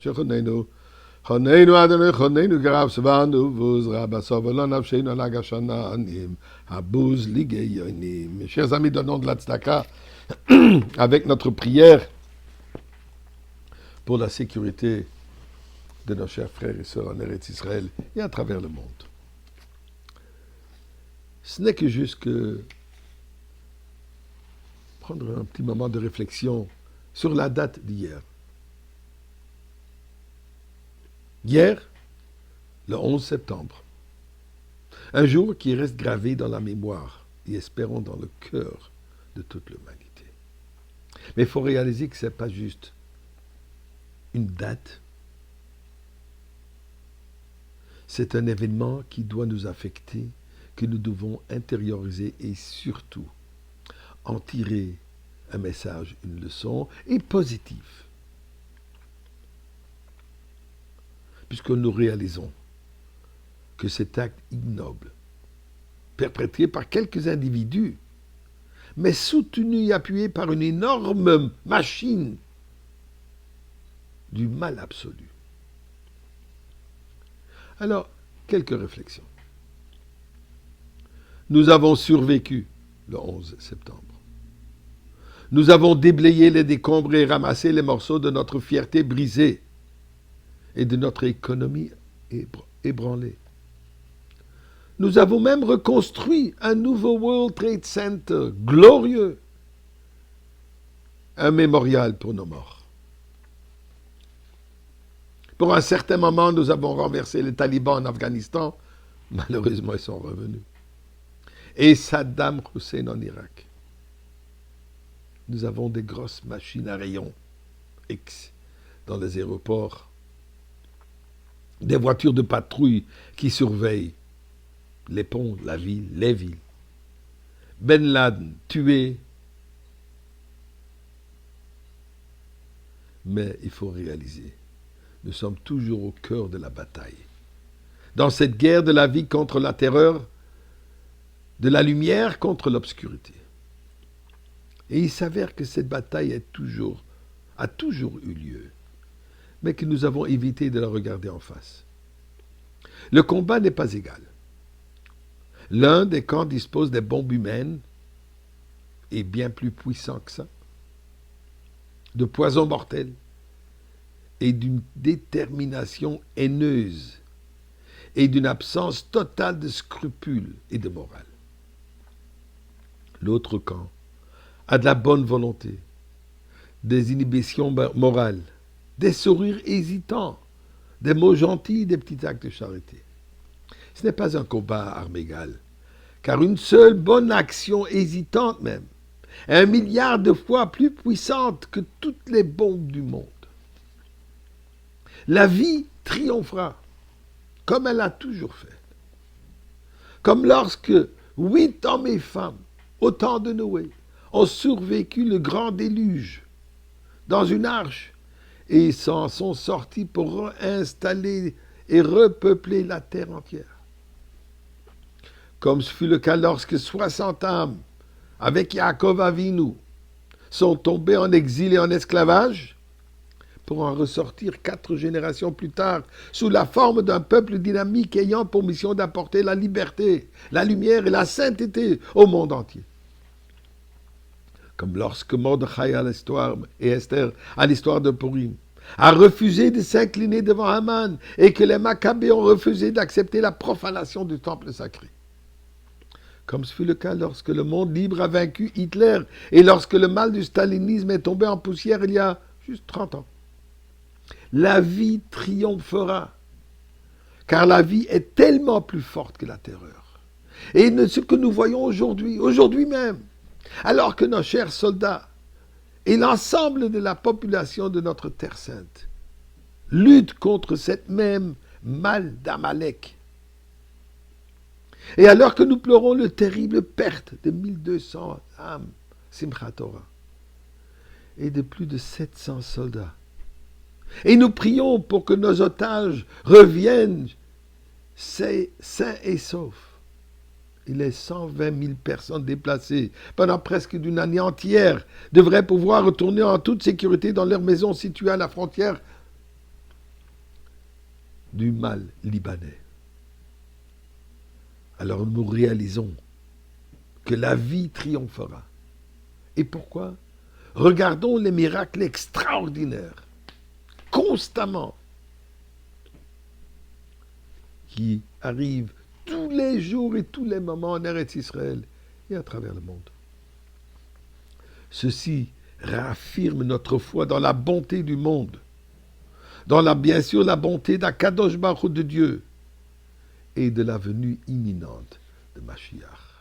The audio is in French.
Shechonenu, Chonenu Adonai, Chonenu Garav Savanu, Vuzra Basavola Navshenu Lagashana Anim, Habuz Ligeyonim. Mes chers amis, donnons de la tzedaka avec notre prière pour la sécurité de nos chers frères et sœurs en Eretz Israël et à travers le monde. Ce n'est que juste que prendre un petit moment de réflexion sur la date d'hier. Hier, le 11 septembre, un jour qui reste gravé dans la mémoire et espérons dans le cœur de toute l'humanité. Mais il faut réaliser que ce n'est pas juste une date, c'est un événement qui doit nous affecter, que nous devons intérioriser et surtout en tirer un message, une leçon, et positive. Puisque nous réalisons que cet acte ignoble, perpétré par quelques individus, mais soutenu et appuyé par une énorme machine du mal absolu. Alors, quelques réflexions. Nous avons survécu le 11 septembre. Nous avons déblayé les décombres et ramassé les morceaux de notre fierté brisée et de notre économie ébranlée. Nous avons même reconstruit un nouveau World Trade Center glorieux, un mémorial pour nos morts. Pour un certain moment, nous avons renversé les talibans en Afghanistan. Malheureusement, ils sont revenus. Et Saddam Hussein en Irak. Nous avons des grosses machines à rayons X dans les aéroports, des voitures de patrouille qui surveillent les ponts, la ville, les villes. Ben Laden tué. Mais il faut réaliser, nous sommes toujours au cœur de la bataille. Dans cette guerre de la vie contre la terreur, de la lumière contre l'obscurité. Et il s'avère que cette bataille a toujours eu lieu, mais que nous avons évité de la regarder en face. Le combat n'est pas égal. L'un des camps dispose des bombes humaines, et bien plus puissants que ça, de poisons mortels, et d'une détermination haineuse, et d'une absence totale de scrupules et de morale. L'autre camp a de la bonne volonté, des inhibitions morales, des sourires hésitants, des mots gentils, des petits actes de charité. Ce n'est pas un combat à armes égales, car une seule bonne action hésitante même, est 1 milliard de fois plus puissante que toutes les bombes du monde. La vie triomphera, comme elle a toujours fait. Comme lorsque 8 hommes et femmes, au temps de Noé, ont survécu le grand déluge dans une arche et s'en sont sortis pour réinstaller et repeupler la terre entière. Comme ce fut le cas lorsque 60 âmes, avec Yaakov Avinu, sont tombées en exil et en esclavage, pour en ressortir 4 générations plus tard, sous la forme d'un peuple dynamique ayant pour mission d'apporter la liberté, la lumière et la sainteté au monde entier. Comme lorsque Mordechai à l'histoire, et Esther à l'histoire de Purim, a refusé de s'incliner devant Haman, et que les Maccabées ont refusé d'accepter la profanation du temple sacré. Comme ce fut le cas lorsque le monde libre a vaincu Hitler, et lorsque le mal du stalinisme est tombé en poussière il y a juste 30 ans. La vie triomphera, car la vie est tellement plus forte que la terreur. Et ce que nous voyons aujourd'hui même, alors que nos chers soldats et l'ensemble de la population de notre Terre Sainte luttent contre cette même mal d'Amalek, et alors que nous pleurons le terrible perte de 1200 âmes, Simchat Torah, et de plus de 700 soldats, et nous prions pour que nos otages reviennent sains et saufs. Et les 120 000 personnes déplacées pendant presque d'une année entière devraient pouvoir retourner en toute sécurité dans leur maison située à la frontière du mal libanais. Alors nous réalisons que la vie triomphera. Et pourquoi? Regardons les miracles extraordinaires, constamment, qui arrivent tous les jours et tous les moments en Eretz Israël et à travers le monde. Ceci réaffirme notre foi dans la bonté du monde, dans bien sûr la bonté d'Akadosh Baruch Hu de Dieu et de la venue imminente de Mashiach.